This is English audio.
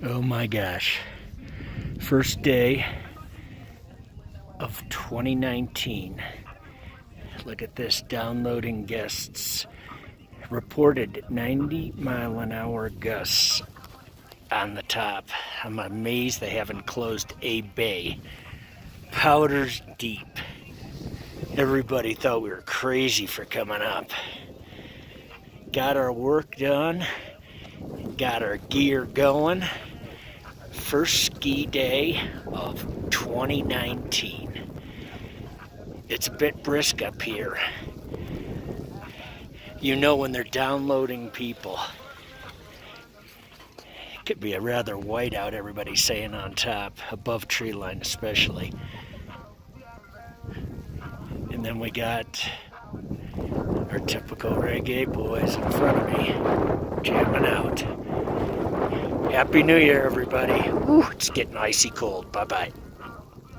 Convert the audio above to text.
Oh my gosh. First day of 2019. Look at this, downloading gusts. Reported 90-mile-an-hour gusts on the top. I'm amazed they haven't closed a bay. Powder's deep. Everybody thought we were crazy for coming up. Got our work done. Got our gear going. First ski day of 2019. It's a bit brisk up here. You know when they're downloading people. It could be a rather white out, everybody's saying on top, above tree line especially. And then we got our typical reggae boys in front of me, jamming out. Happy New Year, everybody. Ooh, it's getting icy cold. Bye-bye.